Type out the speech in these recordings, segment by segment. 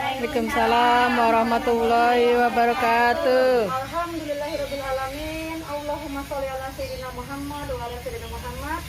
Waalaikumsalam warahmatullahi wabarakatuh. Alhamdulillahirrabbilalamin. Allahumma sholli ala sayyidina Muhammad wa ala sayyidina Muhammad.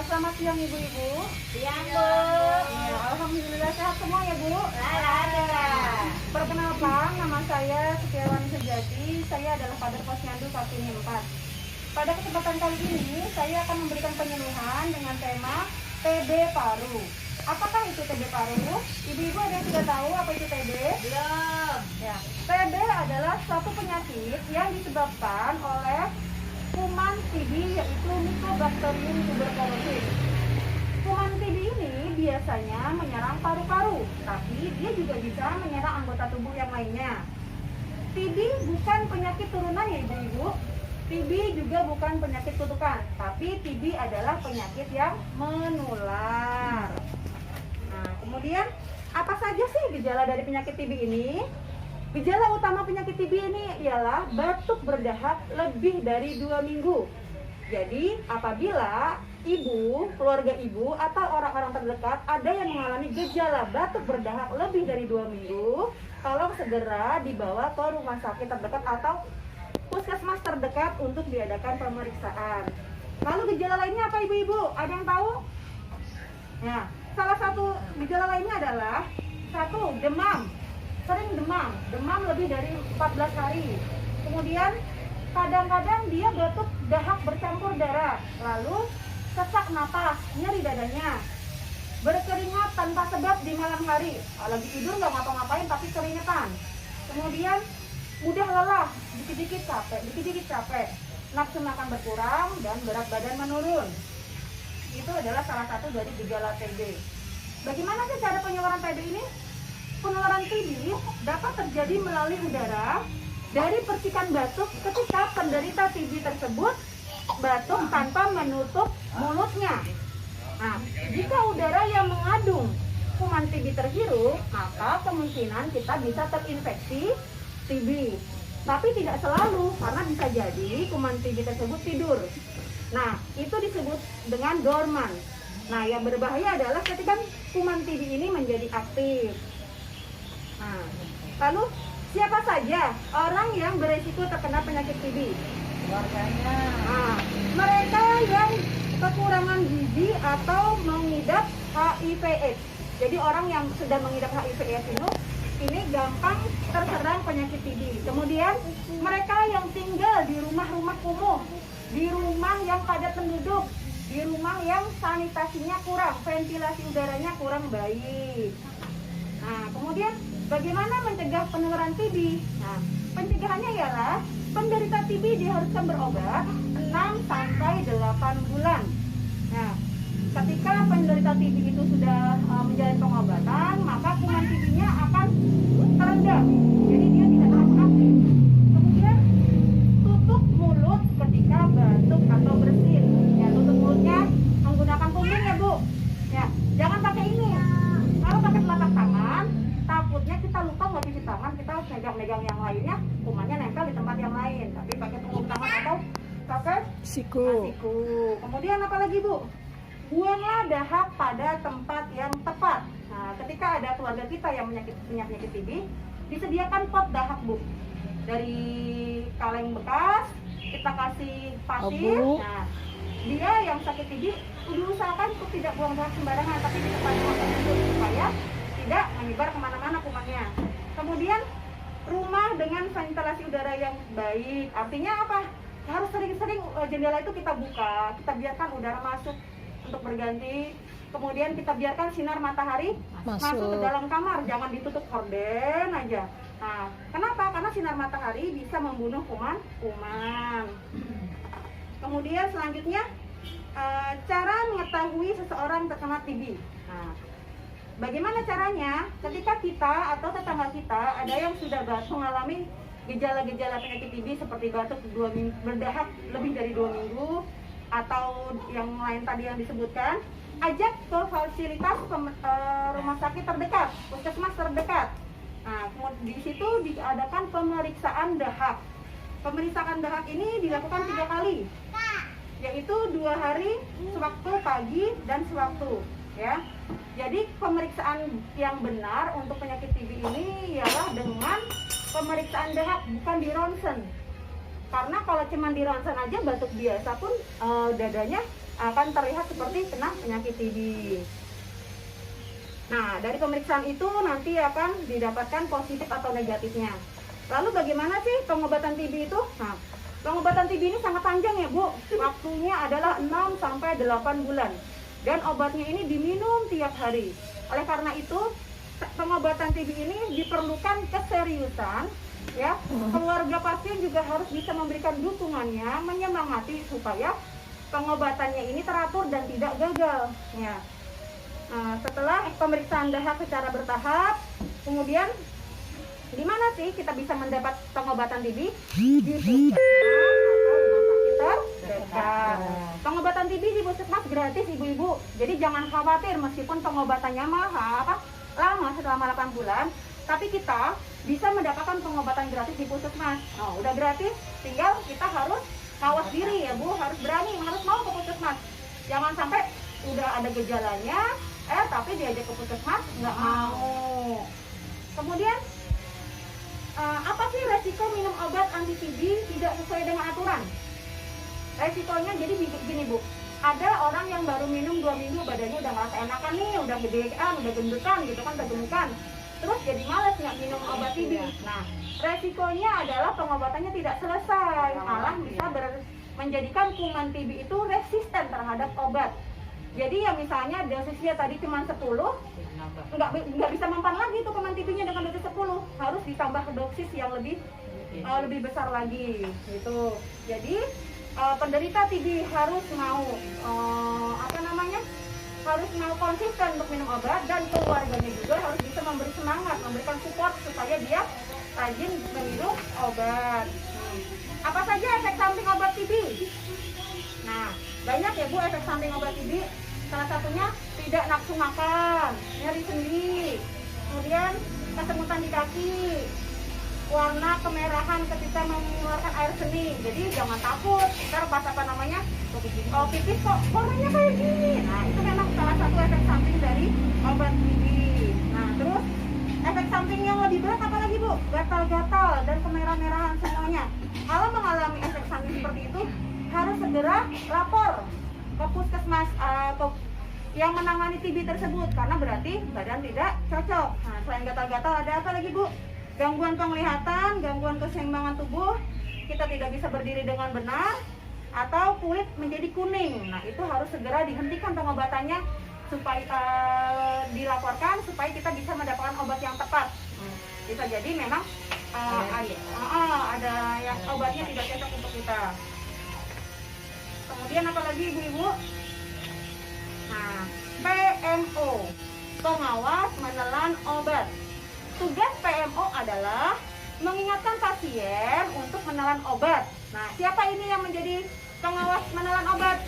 Selamat siang ibu-ibu. Siang, Bu. Ya, alhamdulillah sehat semua ya Bu. Alhamdulillah. Perkenalkan, nama saya Setiawani Sejati. Saya adalah Kader Posyandu Kartini 4. Pada kesempatan kali ini saya akan memberikan penyuluhan dengan tema TB paru. Apakah itu TB paru? Ibu-ibu ada yang sudah tahu apa itu TB? Belum. Ya, TB adalah suatu penyakit yang disebabkan oleh kuman TB, yaitu Mycobacterium tuberculosis. Kuman TB ini biasanya menyerang paru-paru, tapi dia juga bisa menyerang anggota tubuh yang lainnya. TB bukan penyakit turunan ya ibu-ibu. TB juga bukan penyakit kutukan, tapi TB adalah penyakit yang menular. Nah, kemudian apa saja sih gejala dari penyakit TB ini? Gejala utama penyakit TB ini ialah batuk berdahak lebih dari 2 minggu. Jadi, apabila ibu, keluarga ibu, atau orang-orang terdekat ada yang mengalami gejala batuk berdahak lebih dari 2 minggu, tolong segera dibawa ke rumah sakit terdekat atau puskesmas terdekat untuk diadakan pemeriksaan. Lalu gejala lainnya apa ibu-ibu? Ada yang tahu? Nah, salah satu gejala lainnya adalah demam. Sering demam lebih dari 14 hari. Kemudian kadang-kadang dia batuk dahak bercampur darah, lalu sesak napas, nyeri dadanya, berkeringat tanpa sebab di malam hari, lagi tidur nggak ngapa-ngapain tapi keringetan. Kemudian mudah lelah, dikit-dikit capek, nafsu makan berkurang dan berat badan menurun. Itu adalah salah satu dari gejala TB. Bagaimana sih cara penularan TB ini? Penularan TB dapat terjadi melalui udara dari percikan batuk ketika penderita TB tersebut batuk tanpa menutup mulutnya. Nah, jika udara yang mengandung kuman TB terhirup, maka kemungkinan kita bisa terinfeksi TB. Tapi tidak selalu, karena bisa jadi kuman TB tersebut tidur. Nah, itu disebut dengan dorman. Nah, yang berbahaya adalah ketika kuman TB ini menjadi aktif. Nah, lalu siapa saja orang yang beresiko terkena penyakit TB? Keluarganya. Nah, mereka yang kekurangan gizi atau mengidap HIV/AIDS. Jadi orang yang sedang mengidap HIV/AIDS ini gampang terserang penyakit TB. Kemudian mereka yang tinggal di rumah-rumah kumuh, di rumah yang padat penduduk, di rumah yang sanitasinya kurang, ventilasi udaranya kurang baik. Nah, kemudian bagaimana mencegah penularan TB? Nah, pencegahannya ialah penderita TB diharuskan berobat 6 sampai 8 bulan. Nah, ketika penderita TB itu sudah menjalani pengobatan, maka kuman TB-nya akan terendah. Jadi dia tidak terlalu aktif. Kemudian tutup mulut ketika batuk atau bersin. Ya, tutup mulutnya menggunakan kuping ya, Bu. Ya, jangan pakai ini. Kalau pakai telapak tangan, takutnya kita lupa nggak cuci tangan, kita megang-megang yang lainnya, kumannya nempel di tempat yang lain. Tapi pakai telapak tangan atau pakai Siku. siku. Kemudian apa lagi, Bu? Buanglah dahak pada tempat yang tepat. Nah, ketika ada keluarga kita yang punya penyakit TB, disediakan pot dahak, Bu. Dari kaleng bekas, kita kasih pasir. Abu. Nah, dia yang sakit TB, diusahakan untuk tidak buang dahak sembarangan, tapi di tempat yang tersebut supaya tidak menyebar kemana-mana kumannya. Kemudian rumah dengan ventilasi udara yang baik, artinya apa? Harus sering-sering jendela itu kita buka, kita biarkan udara masuk untuk berganti. Kemudian kita biarkan sinar matahari masuk ke dalam kamar, jangan ditutup horden aja. Nah, kenapa? Karena sinar matahari bisa membunuh kuman. Kemudian selanjutnya cara mengetahui seseorang terkena TB. Nah, bagaimana caranya? Ketika kita atau tetangga kita ada yang sudah mengalami gejala-gejala penyakit TB seperti batuk berdahak lebih dari 2 minggu atau yang lain tadi yang disebutkan, ajak ke fasilitas rumah sakit terdekat, puskesmas terdekat. Nah, di situ diadakan pemeriksaan dahak. Pemeriksaan dahak ini dilakukan 3 kali, yaitu 2 hari sewaktu pagi dan sewaktu ya. Jadi pemeriksaan yang benar untuk penyakit TB ini ialah dengan pemeriksaan dahak, bukan di ronsen. Karena kalau cuma di ronsen aja batuk biasa pun dadanya akan terlihat seperti kena penyakit TB. Nah, dari pemeriksaan itu nanti akan didapatkan positif atau negatifnya. Lalu bagaimana sih pengobatan TB itu? Nah, pengobatan TB ini sangat panjang ya Bu. Waktunya adalah 6 sampai 8 bulan. Dan obatnya ini diminum tiap hari. Oleh karena itu, pengobatan TB ini diperlukan keseriusan. Ya, keluarga pasien juga harus bisa memberikan dukungannya, menyemangati supaya pengobatannya ini teratur dan tidak gagal. Ya. Nah, setelah pemeriksaan dahak secara bertahap, kemudian di mana sih kita bisa mendapat pengobatan TB? Di puskesmas atau rumah sakit terdekat. Pengobatan TB di puskesmas gratis ibu-ibu. Jadi jangan khawatir meskipun pengobatannya mahal, lama selama 8 bulan, tapi kita bisa mendapatkan pengobatan gratis di puskesmas. Nah, udah gratis, tinggal kita harus mawas diri ya Bu, harus berani, harus mau ke puskesmas. Jangan sampai udah ada gejalanya, tapi diajak ke puskesmas nggak mau. Kemudian apa sih resiko minum obat anti TB tidak sesuai dengan aturan? Resikonya jadi gini Bu, ada orang yang baru minum 2 minggu badannya udah nggak enakan nih, udah gedean, udah gendutan gitu kan, udah gemukan, terus jadi males nggak minum obat TB. Nah, resikonya adalah pengobatannya tidak selesai, malah bisa menjadikan kuman TB itu resisten terhadap obat. Jadi ya misalnya dosisnya tadi cuma 10, nggak bisa mempan lagi tuh kuman TB-nya dengan dosis 10, harus ditambah dosis yang lebih besar lagi gitu. Jadi penderita TB harus mau harus mau konsisten untuk minum obat, dan keluarganya juga harus bisa memberi semangat, memberikan support supaya dia rajin minum obat. Apa saja efek samping obat TB? Nah, banyak ya Bu efek samping obat TB. Salah satunya tidak nafsu makan, nyeri sendi, kemudian kesemutan di kaki, warna kemerahan ketika mengeluarkan air seni. Jadi jangan takut, ntar pas pipis kok warnanya kayak gini. Nah, itu memang salah satu efek samping dari obat TB. Nah, terus efek samping yang lebih berat apa lagi Bu? Gatal-gatal dan kemerah-merahan semuanya. Kalau mengalami efek samping seperti itu, harus segera lapor ke puskesmas atau yang menangani TB tersebut, karena berarti badan tidak cocok. Nah, selain gatal-gatal ada apa lagi Bu? Gangguan penglihatan, gangguan keseimbangan tubuh, kita tidak bisa berdiri dengan benar, atau kulit menjadi kuning. Nah, itu harus segera dihentikan pengobatannya supaya dilaporkan supaya kita bisa mendapatkan obat yang tepat. Bisa jadi memang ada yang obatnya tidak cocok untuk kita. Kemudian apalagi ibu-ibu? Nah, PMO, pengawas menelan obat. Tugas PMO adalah mengingatkan pasien untuk menelan obat. Nah, siapa ini yang menjadi pengawas menelan obat?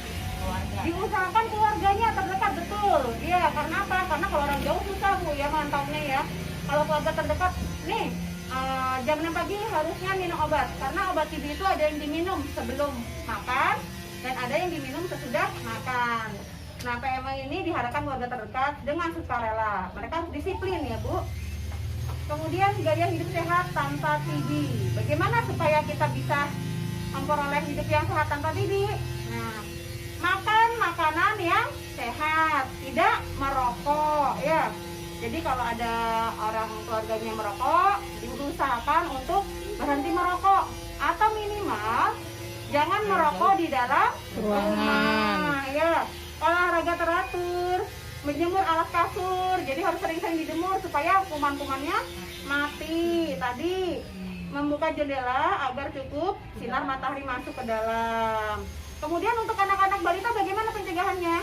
Diusahakan keluarganya terdekat, betul. Iya, karena apa? Karena kalau orang jauh susah Bu ya mantapnya ya. Kalau keluarga terdekat, nih jam 6 pagi harusnya minum obat. Karena obat TB itu ada yang diminum sebelum makan dan ada yang diminum sesudah makan. Nah, PMO ini diharapkan keluarga terdekat dengan sukarela. Mereka harus disiplin ya Bu. Kemudian gaya hidup sehat tanpa TB. Bagaimana supaya kita bisa memperoleh hidup yang sehat tanpa TB? Nah, makan makanan yang sehat, tidak merokok ya. Jadi kalau ada orang keluarganya merokok, diusahakan untuk berhenti merokok, atau minimal jangan merokok di dalam ruangan ya. Olahraga teratur, menjemur alas kasur, jadi harus sering-sering dijemur supaya kuman-kumannya mati. Tadi membuka jendela agar cukup sinar matahari masuk ke dalam. Kemudian untuk anak-anak balita bagaimana pencegahannya?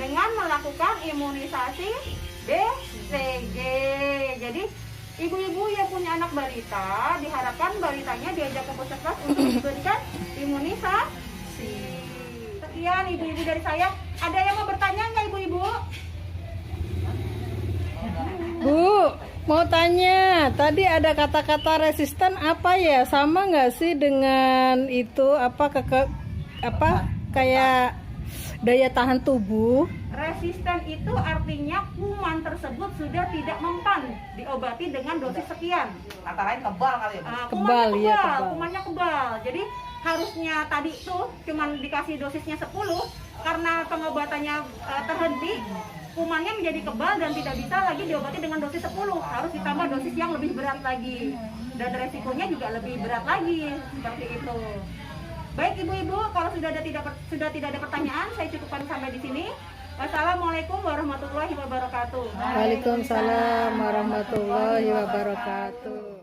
Dengan melakukan imunisasi BCG. Jadi ibu-ibu yang punya anak balita diharapkan balitanya diajak ke puskesmas untuk diberikan imunisasi. Sekian ibu-ibu dari saya. Ada yang mau bertanya nggak ibu-ibu? Bu, mau tanya, tadi ada kata-kata resisten apa ya? Sama nggak sih dengan itu kayak daya tahan tubuh? Resisten itu artinya kuman tersebut sudah tidak mempan diobati dengan dosis sekian. Antara lain kebal kali ya. Kebal, iya, kebal. Kumannya kebal. Jadi harusnya tadi tuh cuman dikasih dosisnya 10, karena pengobatannya terhenti, kumannya menjadi kebal dan tidak bisa lagi diobati dengan dosis 10. Harus ditambah dosis yang lebih berat lagi. Dan resikonya juga lebih berat lagi, seperti itu. Baik ibu-ibu, kalau sudah tidak ada pertanyaan, saya cukupkan sampai di sini. Wassalamualaikum warahmatullahi wabarakatuh. Waalaikumsalam warahmatullahi wabarakatuh.